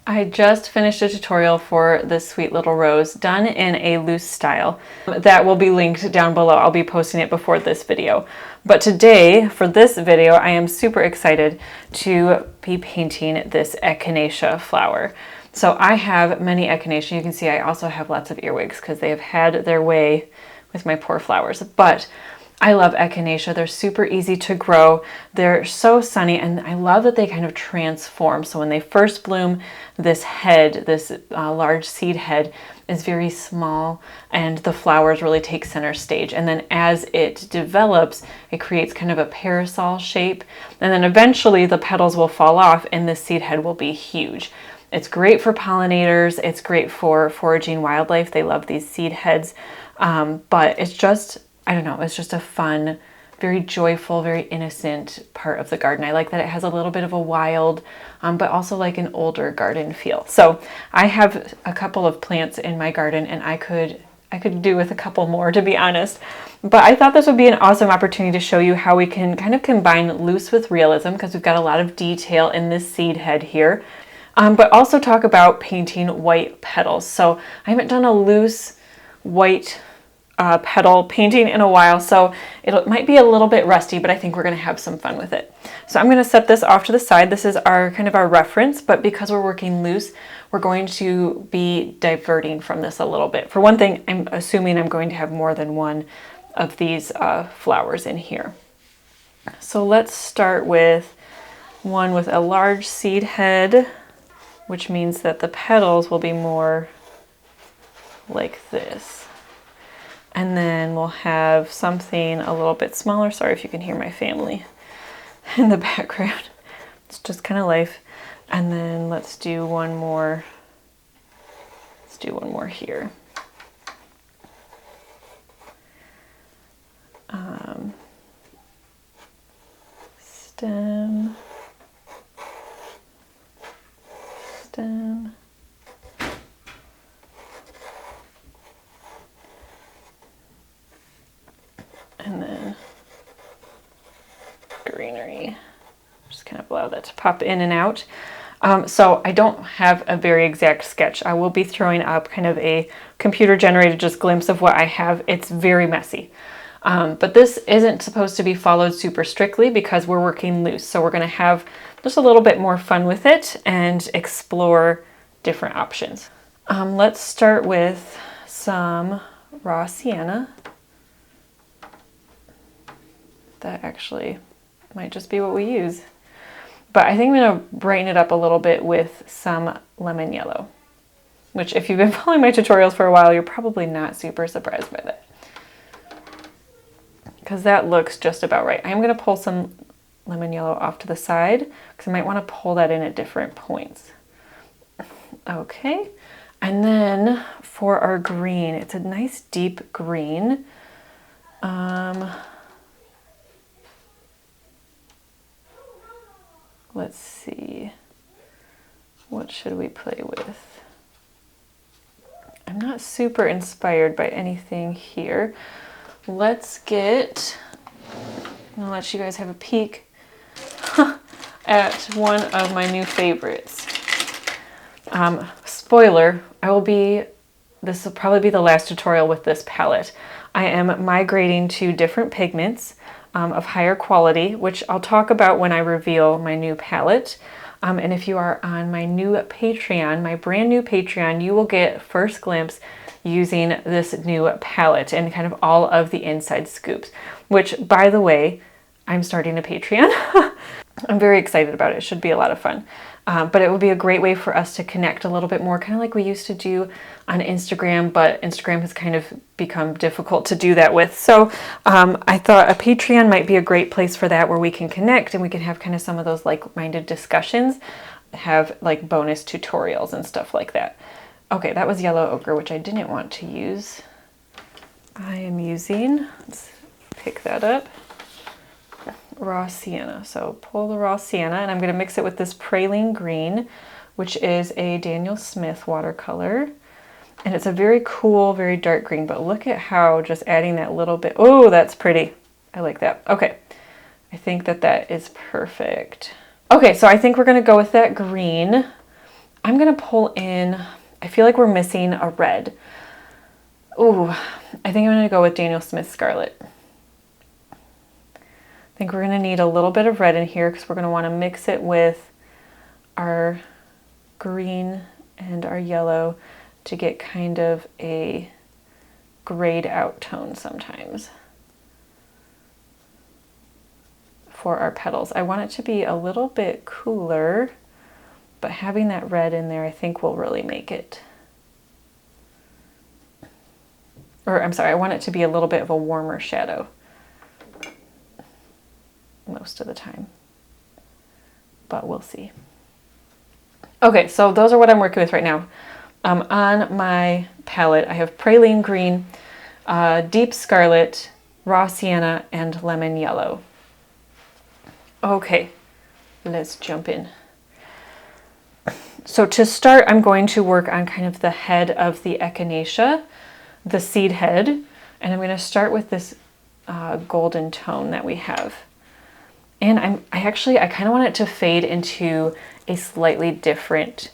I just finished a tutorial for this sweet little rose done in a loose style that will be linked down below. I'll be posting it before this video. But today, for this video, I am super excited to be painting this Echinacea flower. So I have many Echinacea. You can see I also have lots of earwigs because they have had their way with my poor flowers. But I love Echinacea. They're super easy to grow. They're so sunny, and I love that they kind of transform. So when they first bloom, this head, this large seed head, is very small, and the flowers really take center stage. And then as it develops, it creates kind of a parasol shape. And then eventually the petals will fall off, and the seed head will be huge. It's great for pollinators. It's great for foraging wildlife. They love these seed heads. But it's just, I don't know, it's just a fun, very joyful, very innocent part of the garden. I like that it has a little bit of a wild, but also like an older garden feel. So I have a couple of plants in my garden, and I could do with a couple more, to be honest. But I thought this would be an awesome opportunity to show you how we can kind of combine loose with realism, because we've got a lot of detail in this seed head here. But also talk about painting white petals. So I haven't done a loose white petal painting in a while, so it might be a little bit rusty, but I think we're going to have some fun with it. So I'm going to set this off to the side. This is our kind of our reference, but because we're working loose, we're going to be diverting from this a little bit. For one thing, I'm assuming I'm going to have more than one of these flowers in here. So let's start with one with a large seed head, which means that the petals will be more like this. And then we'll have something a little bit smaller. Sorry if you can hear my family in the background. It's just kind of life. And then let's do one more. Let's do one more here. Stem. Stem. And then greenery. Just kind of allow that to pop in and out. So I don't have a very exact sketch. I will be throwing up kind of a computer generated just glimpse of what I have. It's very messy. But this isn't supposed to be followed super strictly because we're working loose. So we're going to have just a little bit more fun with it and explore different options. Let's start with some raw sienna. That actually might just be what we use. But I think I'm going to brighten it up a little bit with some lemon yellow, which if you've been following my tutorials for a while, you're probably not super surprised by that, because that looks just about right. I'm going to pull some lemon yellow off to the side because I might want to pull that in at different points. Okay, and then for our green, it's a nice deep green. Let's see, what should we play with? I'm not super inspired by anything here. Let's get, I'll let you guys have a peek at one of my new favorites. Spoiler, this will probably be the last tutorial with this palette. I am migrating to different pigments of higher quality, which I'll talk about when I reveal my new palette. And if you are on my new Patreon, my brand new Patreon, you will get first glimpse using this new palette and kind of all of the inside scoops, which, by the way, I'm starting a Patreon. I'm very excited about it. It should be a lot of fun. But it will be a great way for us to connect a little bit more, kind of like we used to do on Instagram, but Instagram has kind of become difficult to do that with. So I thought a Patreon might be a great place for that, where we can connect and we can have kind of some of those like-minded discussions, have like bonus tutorials and stuff like that. Okay, that was yellow ochre, which I didn't want to use. I am using, let's pick that up, raw sienna. So pull the raw sienna, and I'm going to mix it with this praline green, which is a Daniel Smith watercolor. And it's a very cool, very dark green, but look at how just adding that little bit, oh, that's pretty. I like that. Okay, I think that that is perfect. Okay, so I think we're going to go with that green. I'm gonna pull in, I feel like we're missing a red. Ooh, I think I'm gonna go with Daniel Smith Scarlet. I think we're gonna need a little bit of red in here because we're gonna wanna mix it with our green and our yellow to get kind of a grayed out tone sometimes for our petals. I want it to be a little bit cooler, but having that red in there I think will really make it. Or I'm sorry, I want it to be a little bit of a warmer shadow most of the time, but we'll see. Okay, so those are what I'm working with right now. On my palette, I have praline green, deep scarlet, raw sienna, and lemon yellow. Okay, let's jump in. So to start, I'm going to work on kind of the head of the Echinacea, the seed head, and I'm going to start with this golden tone that we have. And I kind of want it to fade into a slightly different,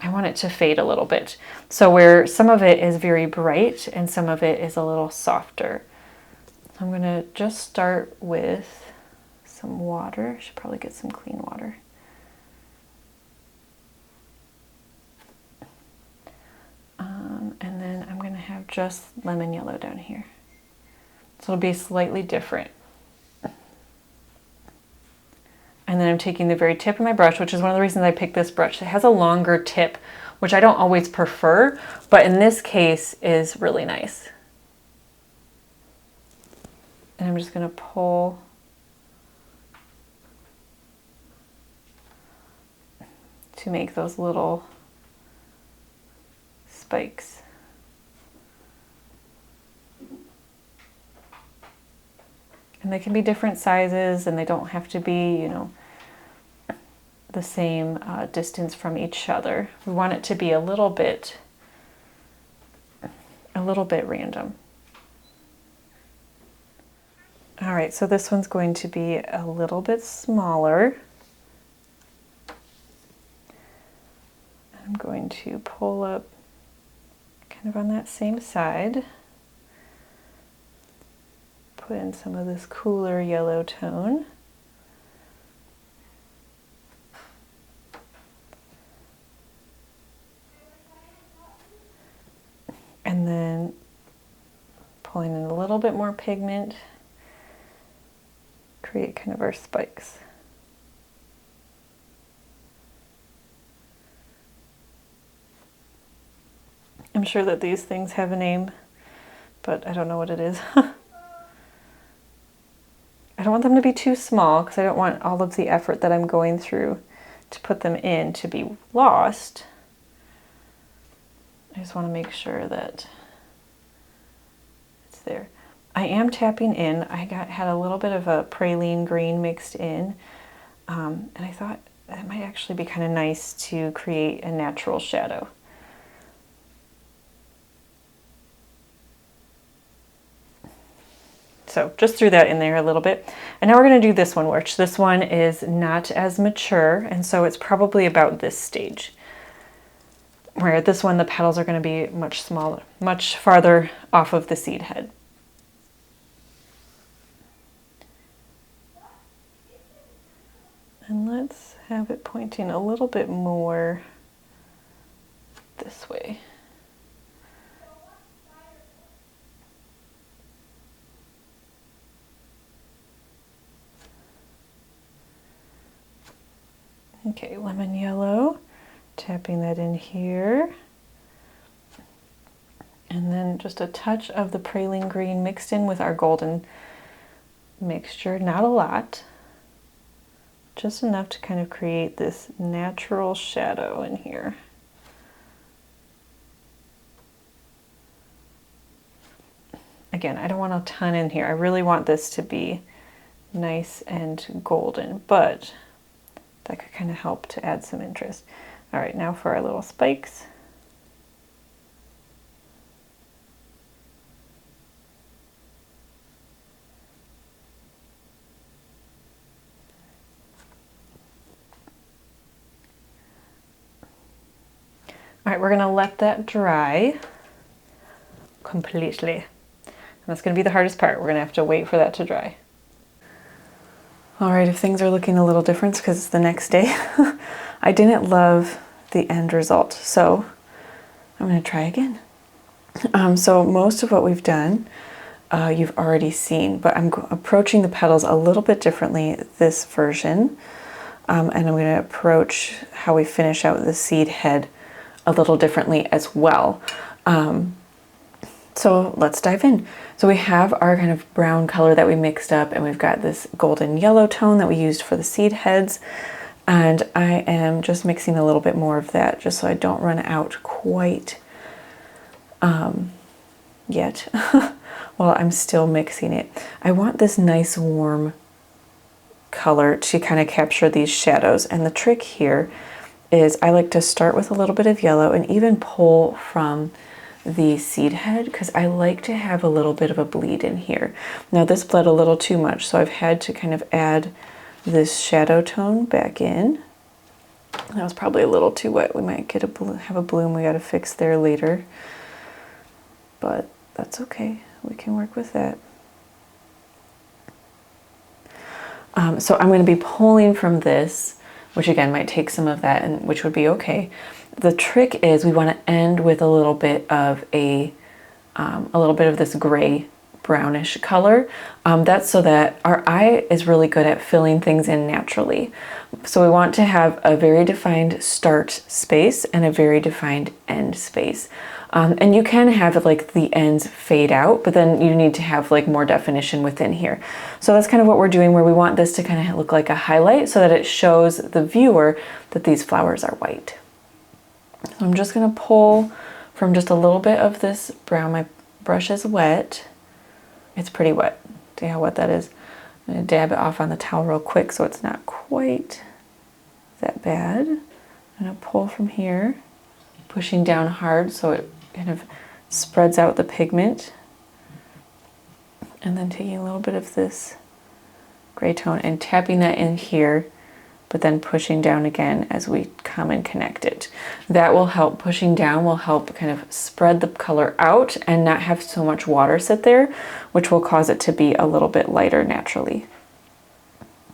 I want it to fade a little bit. So where some of it is very bright and some of it is a little softer. I'm going to just start with some water. I should probably get some clean water. And then I'm going to have just lemon yellow down here. So it'll be slightly different. And then I'm taking the very tip of my brush, which is one of the reasons I picked this brush. It has a longer tip, which I don't always prefer, but in this case is really nice. And I'm just going to pull to make those little spikes. And they can be different sizes and they don't have to be, you know, the same distance from each other. We want it to be a little bit random. All right, so this one's going to be a little bit smaller. I'm going to pull up kind of on that same side. Put in some of this cooler yellow tone. And then pulling in a little bit more pigment, create kind of our spikes. I'm sure that these things have a name, but I don't know what it is. I don't want them to be too small because I don't want all of the effort that I'm going through to put them in to be lost. I just want to make sure that it's there. I am tapping in. I had a little bit of a praline green mixed in, and I thought that might actually be kind of nice to create a natural shadow. So just threw that in there a little bit. And now we're going to do this one, which this one is not as mature, and so it's probably about this stage. Where this one, the petals are going to be much smaller, much farther off of the seed head. And let's have it pointing a little bit more this way. Okay, lemon yellow, tapping that in here. And then just a touch of the praline green mixed in with our golden mixture, not a lot. Just enough to kind of create this natural shadow in here. Again, I don't want a ton in here. I really want this to be nice and golden, but that could kind of help to add some interest. All right, now for our little spikes. All right, we're gonna let that dry completely. And that's gonna be the hardest part. We're gonna have to wait for that to dry. All right, if things are looking a little different because it's the next day, I didn't love the end result. So I'm gonna try again. So most of what we've done, you've already seen, but I'm approaching the petals a little bit differently this version. And I'm gonna approach how we finish out the seed head a little differently as well. So let's dive in. So we have our kind of brown color that we mixed up, and we've got this golden yellow tone that we used for the seed heads. And I am just mixing a little bit more of that just so I don't run out quite yet while I'm still mixing it. I want this nice warm color to kind of capture these shadows. And the trick here is I like to start with a little bit of yellow and even pull from the seed head because I like to have a little bit of a bleed in here. Now this bled a little too much, so I've had to kind of add this shadow tone back in. That was probably a little too wet. We might get have a bloom we got to fix there later, but that's okay. We can work with that. So I'm going to be pulling from this, which again might take some of that, and which would be okay. The trick is we want to end with a little bit of this gray brownish color. That's so that our eye is really good at filling things in naturally. So we want to have a very defined start space and a very defined end space. And you can have like the ends fade out, but then you need to have like more definition within here. So that's kind of what we're doing, where we want this to kind of look like a highlight so that it shows the viewer that these flowers are white. So I'm just going to pull from just a little bit of this brown. My brush is wet. It's pretty wet. See how wet that is? I'm going to dab it off on the towel real quick so it's not quite that bad. I'm going to pull from here, pushing down hard so it kind of spreads out the pigment. And then taking a little bit of this gray tone and tapping that in here, but then pushing down again as we come and connect it. That will help, pushing down will help kind of spread the color out and not have so much water sit there, which will cause it to be a little bit lighter naturally.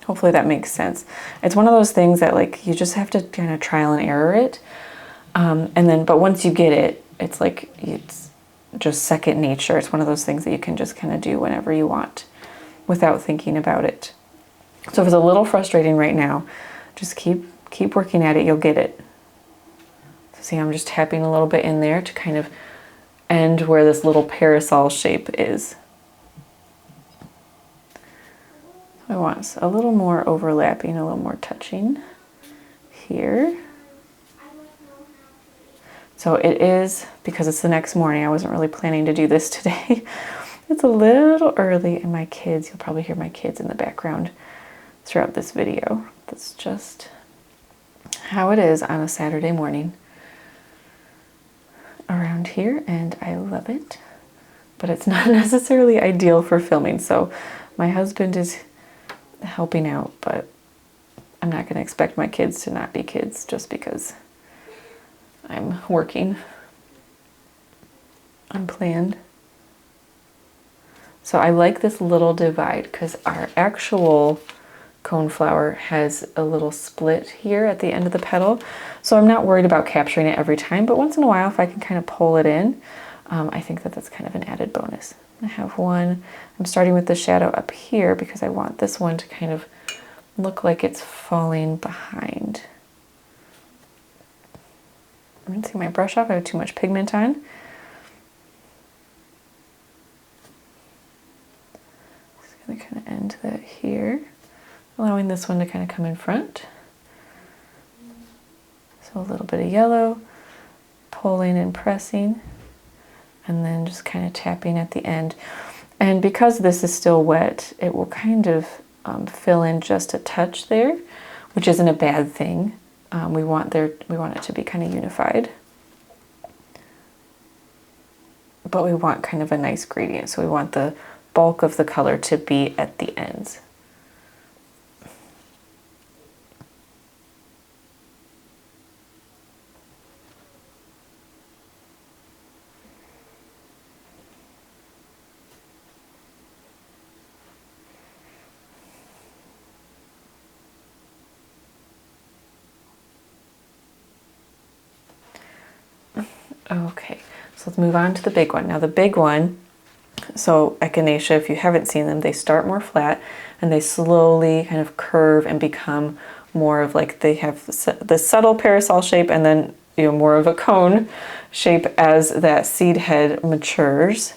Hopefully that makes sense. It's one of those things that like you just have to kind of trial and error it. But once you get it, it's like, it's just second nature. It's one of those things that you can just kind of do whenever you want without thinking about it. So if it's a little frustrating right now, just keep working at it, you'll get it. So see, I'm just tapping a little bit in there to kind of end where this little parasol shape is. I want a little more overlapping, a little more touching here. So it is, because it's the next morning, I wasn't really planning to do this today. It's a little early, and my kids, you'll probably hear my kids in the background throughout this video. That's just how it is on a Saturday morning around here, and I love it. But it's not necessarily ideal for filming, so my husband is helping out, but I'm not going to expect my kids to not be kids just because I'm working unplanned. So I like this little divide because our actual coneflower has a little split here at the end of the petal. So I'm not worried about capturing it every time, but once in a while, if I can kind of pull it in, I think that that's kind of an added bonus. I have one, I'm starting with the shadow up here because I want this one to kind of look like it's falling behind. I'm rinsing my brush off, I have too much pigment on. Just gonna kind of end that here, allowing this one to kind of come in front. So a little bit of yellow, pulling and pressing, and then just kind of tapping at the end. And because this is still wet, it will kind of fill in just a touch there, which isn't a bad thing. We want it to be kind of unified, but we want kind of a nice gradient. So we want the bulk of the color to be at the ends. Okay, so let's move on to the big one. Now the big one, so Echinacea, if you haven't seen them, they start more flat and they slowly kind of curve and become more of like, they have the subtle parasol shape and then, you know, more of a cone shape as that seed head matures,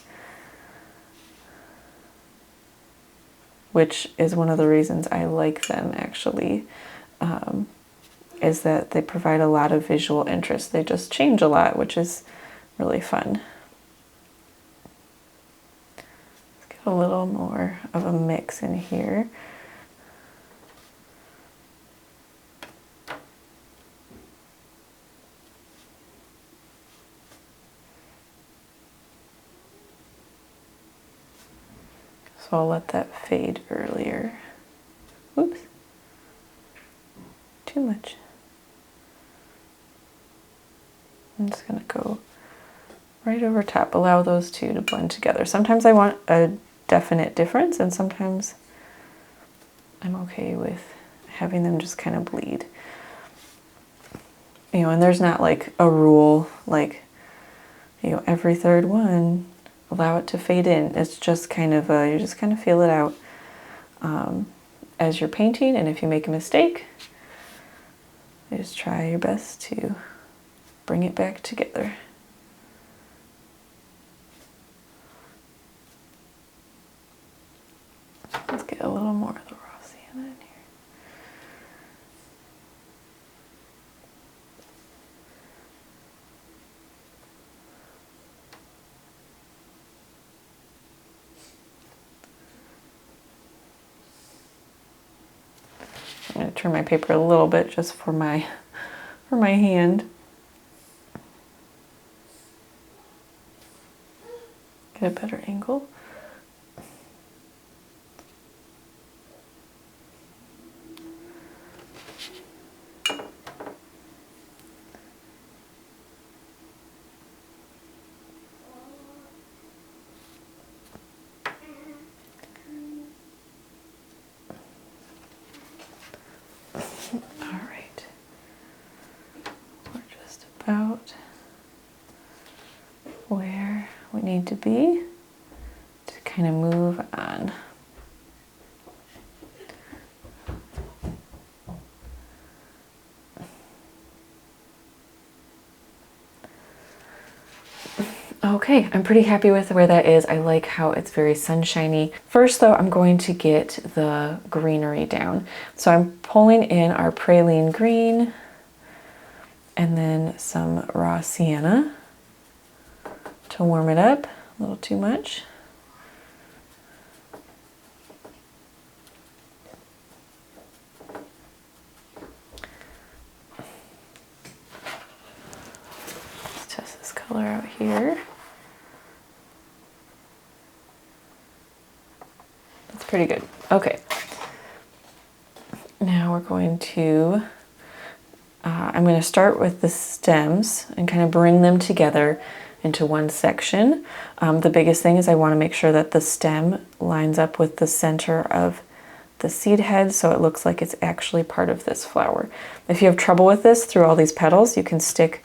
which is one of the reasons I like them actually, is that they provide a lot of visual interest. They just change a lot, which is really fun. Let's get a little more of a mix in here. So I'll let that fade earlier. Oops, too much. I'm just gonna go right over top, allow those two to blend together. Sometimes I want a definite difference and sometimes I'm okay with having them just kind of bleed. You know, and there's not like a rule, like, you know, every third one, allow it to fade in. It's just kind of you just kind of feel it out as you're painting, and if you make a mistake, you just try your best to bring it back together. Let's get a little more of the raw sienna in here. I'm going to turn my paper a little bit just for my hand. Get a better angle. About where we need to be to kind of move on. Okay, I'm pretty happy with where that is. I like how it's very sunshiny. First though, I'm going to get the greenery down. So I'm pulling in our praline green and then some raw sienna to warm it up. A little too much. Let's test this color out here. That's pretty good. Okay. Now we're going to I'm going to start with the stems and kind of bring them together into one section. The biggest thing is I want to make sure that the stem lines up with the center of the seed head so it looks like it's actually part of this flower. If you have trouble with this through all these petals, you can stick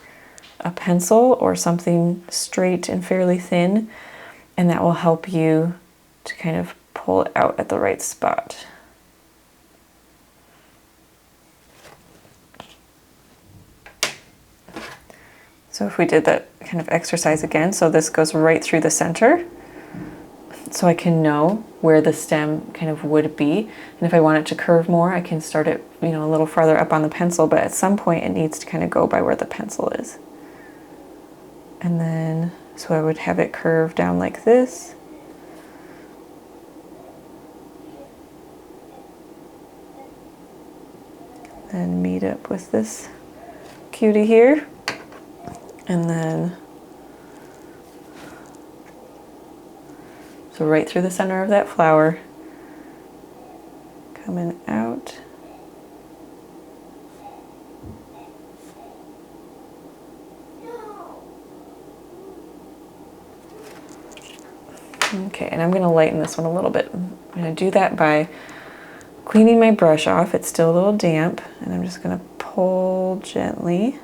a pencil or something straight and fairly thin, and that will help you to kind of pull it out at the right spot. So if we did that kind of exercise again, so this goes right through the center, so I can know where the stem kind of would be. And if I want it to curve more, I can start it, you know, a little farther up on the pencil, but at some point it needs to kind of go by where the pencil is. And then, so I would have it curve down like this. Then meet up with this cutie here. And then, so right through the center of that flower, coming out. Okay, and I'm going to lighten this one a little bit. I'm going to do that by cleaning my brush off. It's still a little damp, and I'm just going to pull gently.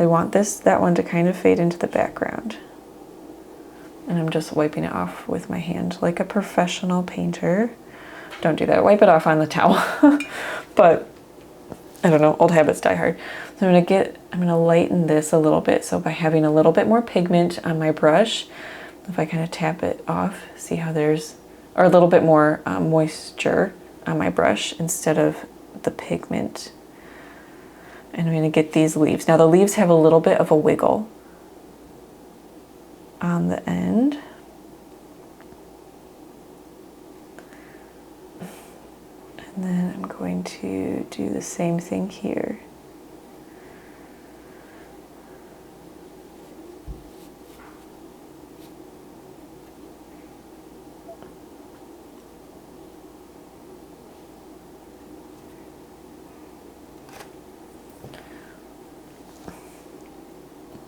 They want that one to kind of fade into the background. And I'm just wiping it off with my hand like a professional painter. Don't do that, wipe it off on the towel. But I don't know, old habits die hard. So I'm gonna lighten this a little bit. So by having a little bit more pigment on my brush, if I kind of tap it off, see how there's, or a little bit more moisture on my brush instead of the pigment. And I'm gonna get these leaves. Now the leaves have a little bit of a wiggle on the end. And then I'm going to do the same thing here.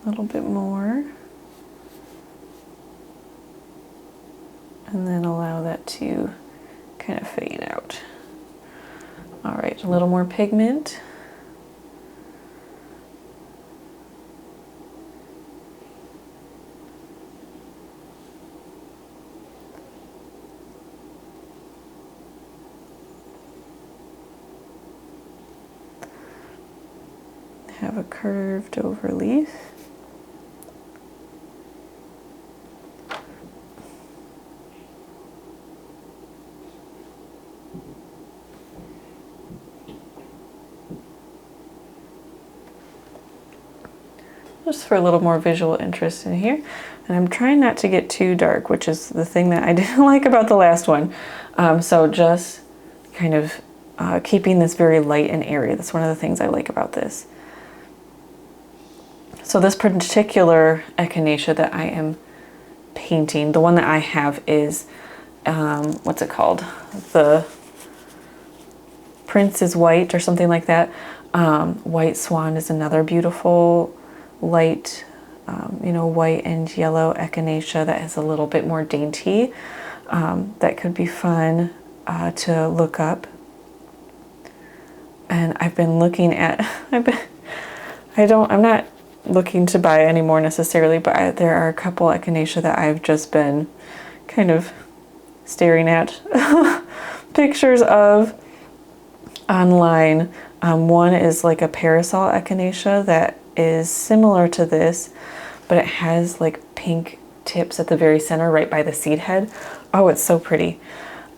A little bit more. And then allow that to kind of fade out. All right, a little more pigment. Have a curved over leaf. Just for a little more visual interest in here. And I'm trying not to get too dark, which is the thing that I didn't like about the last one. So just kind of keeping this very light and airy. That's one of the things I like about this. So this particular Echinacea that I am painting, the one that I have is, what's it called? The Prince is White or something like that. White Swan is another beautiful light, white and yellow Echinacea that is a little bit more dainty. That could be fun to look up. And I've been looking at, I'm not looking to buy any more necessarily, but there are a couple Echinacea that I've just been kind of staring at pictures of online. One is like a parasol Echinacea that is similar to this, but it has like pink tips at the very center right by the seed head. Oh, it's so pretty.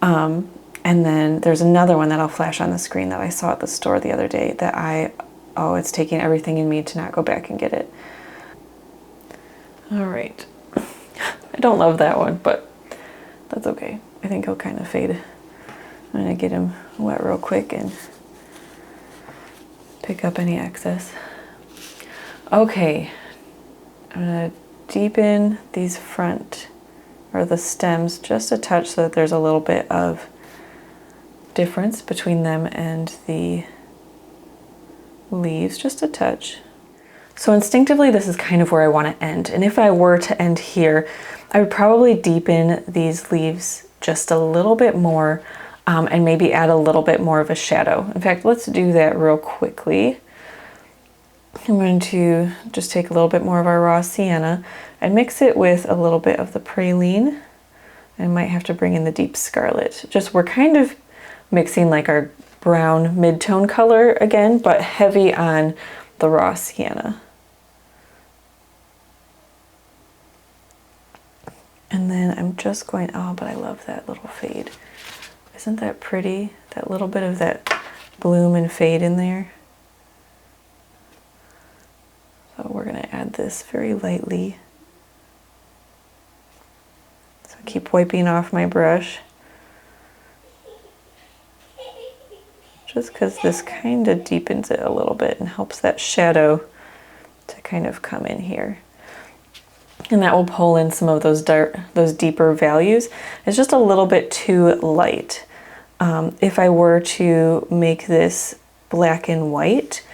And then there's another one that I'll flash on the screen that I saw at the store the other day that it's taking everything in me to not go back and get it. All right. I don't love that one, but that's okay. I think he'll kind of fade. I'm gonna get him wet real quick and pick up any excess. Okay, I'm gonna deepen these front, or the stems, just a touch so that there's a little bit of difference between them and the leaves, just a touch. So instinctively, this is kind of where I want to end. And if I were to end here, I would probably deepen these leaves just a little bit more and maybe add a little bit more of a shadow. In fact, let's do that real quickly. I'm going to just take a little bit more of our raw sienna and mix it with a little bit of the praline. I might have to bring in the deep scarlet. We're kind of mixing like our brown mid-tone color again, but heavy on the raw sienna. And then I'm just going, oh, but I love that little fade. Isn't that pretty? That little bit of that bloom and fade in there. So we're going to add this very lightly. So keep wiping off my brush. Just because this kind of deepens it a little bit and helps that shadow to kind of come in here. And that will pull in some of those deeper values. It's just a little bit too light. If I were to make this black and white,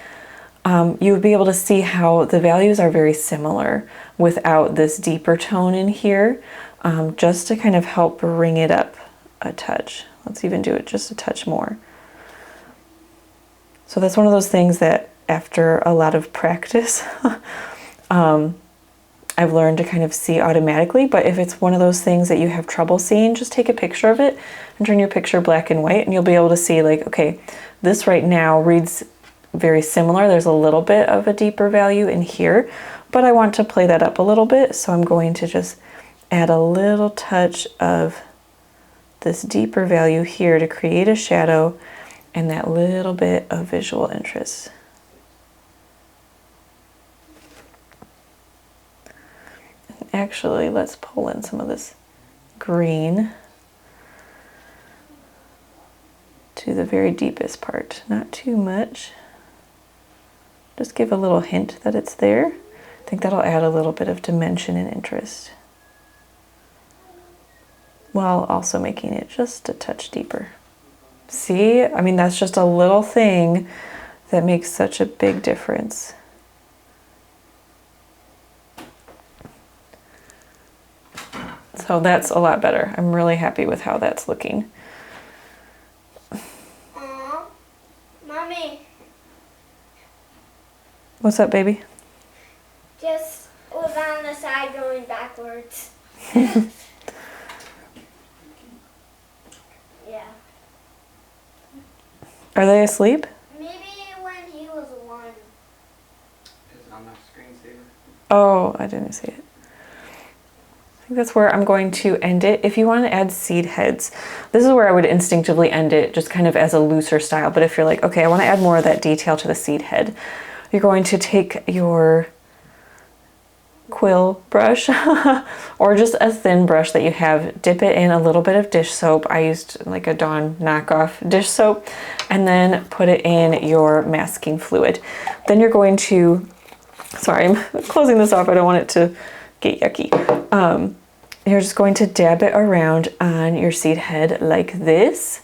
you would be able to see how the values are very similar without this deeper tone in here, just to kind of help bring it up a touch. Let's even do it just a touch more. So that's one of those things that after a lot of practice, I've learned to kind of see automatically. But if it's one of those things that you have trouble seeing, just take a picture of it and turn your picture black and white, and you'll be able to see like, okay, this right now reads very similar. There's a little bit of a deeper value in here, but I want to play that up a little bit. So I'm going to just add a little touch of this deeper value here to create a shadow and that little bit of visual interest. Actually, let's pull in some of this green to the very deepest part. Not too much. Just give a little hint that it's there. I think that'll add a little bit of dimension and interest, while also making it just a touch deeper. See, I mean, that's just a little thing that makes such a big difference. So that's a lot better. I'm really happy with how that's looking. Mommy. What's up, baby? Just was on the side going backwards. Yeah. Are they asleep? Maybe when he was 1. Is it on my screensaver? Oh, I didn't see it. I think that's where I'm going to end it. If you want to add seed heads, this is where I would instinctively end it, just kind of as a looser style. But if you're like, okay, I want to add more of that detail to the seed head, you're going to take your quill brush or just a thin brush that you have, dip it in a little bit of dish soap. I used like a Dawn knockoff dish soap, and then put it in your masking fluid. Then you're going to, sorry, I'm closing this off. I don't want it to get yucky. You're just going to dab it around on your seed head like this,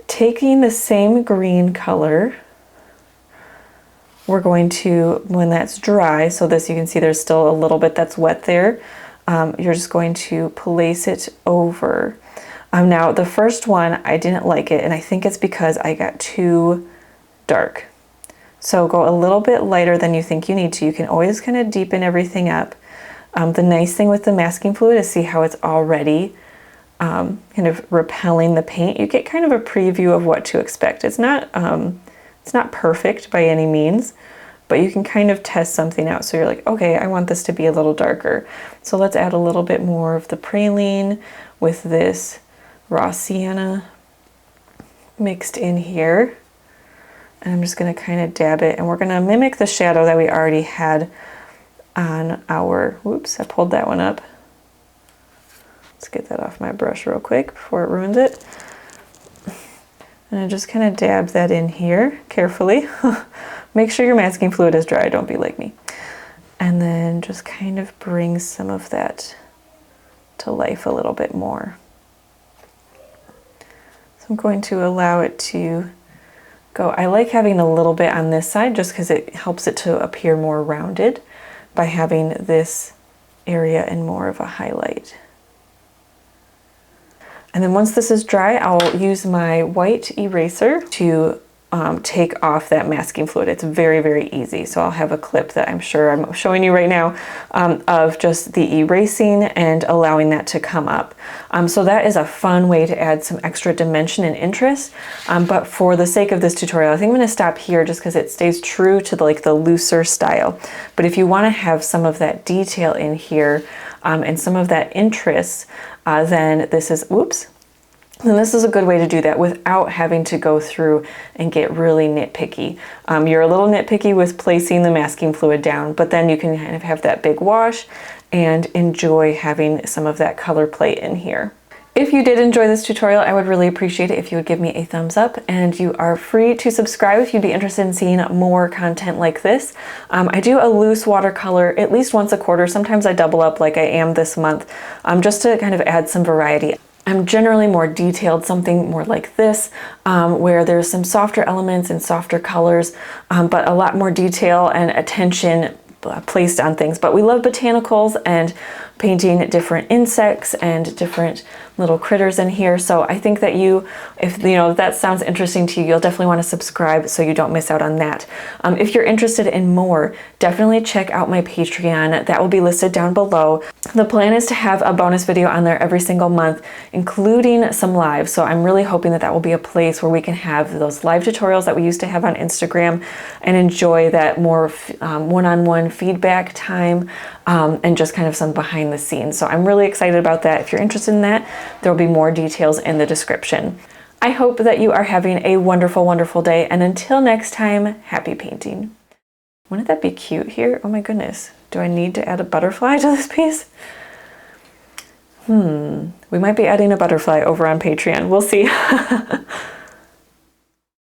taking the same green color. We're going to, when that's dry, so this you can see there's still a little bit that's wet there, you're just going to place it over. Now the first one, I didn't like it, and I think it's because I got too dark. So go a little bit lighter than you think you need to. You can always kind of deepen everything up. The nice thing with the masking fluid is see how it's already kind of repelling the paint. You get kind of a preview of what to expect. It's not perfect by any means, but you can kind of test something out. So you're like, okay, I want this to be a little darker. So let's add a little bit more of the praline with this raw sienna mixed in here. And I'm just going to kind of dab it, and we're going to mimic the shadow that we already had on our, whoops, I pulled that one up. Let's get that off my brush real quick before it ruins it. And I just kind of dab that in here carefully. Make sure your masking fluid is dry, don't be like me. And then just kind of bring some of that to life a little bit more. So I'm going to allow it to go. I like having a little bit on this side just because it helps it to appear more rounded by having this area in more of a highlight. And then once this is dry, I'll use my white eraser to take off that masking fluid. It's very, very easy. So I'll have a clip that I'm sure I'm showing you right now of just the erasing and allowing that to come up. So that is a fun way to add some extra dimension and interest. But for the sake of this tutorial, I think I'm going to stop here just because it stays true to the looser style. But if you want to have some of that detail in here and some of that interest, then this is, whoops. And this is a good way to do that without having to go through and get really nitpicky. You're a little nitpicky with placing the masking fluid down, but then you can kind of have that big wash and enjoy having some of that color play in here. If you did enjoy this tutorial, I would really appreciate it if you would give me a thumbs up, and you are free to subscribe if you'd be interested in seeing more content like this. I do a loose watercolor at least once a quarter. Sometimes I double up like I am this month, just to kind of add some variety. I'm generally more detailed, something more like this, where there's some softer elements and softer colors, but a lot more detail and attention placed on things. But we love botanicals, and painting different insects and different little critters in here. So I think that if that sounds interesting to you, you'll definitely want to subscribe so you don't miss out on that. If you're interested in more, definitely check out my Patreon. That will be listed down below. The plan is to have a bonus video on there every single month, including some live. So I'm really hoping that will be a place where we can have those live tutorials that we used to have on Instagram and enjoy that more one-on-one feedback time and just kind of some behind the scenes. So I'm really excited about that. If you're interested in that, there will be more details in the description. I hope that you are having a wonderful, wonderful day. And until next time, happy painting. Wouldn't that be cute here? Oh my goodness. Do I need to add a butterfly to this piece? We might be adding a butterfly over on Patreon. We'll see.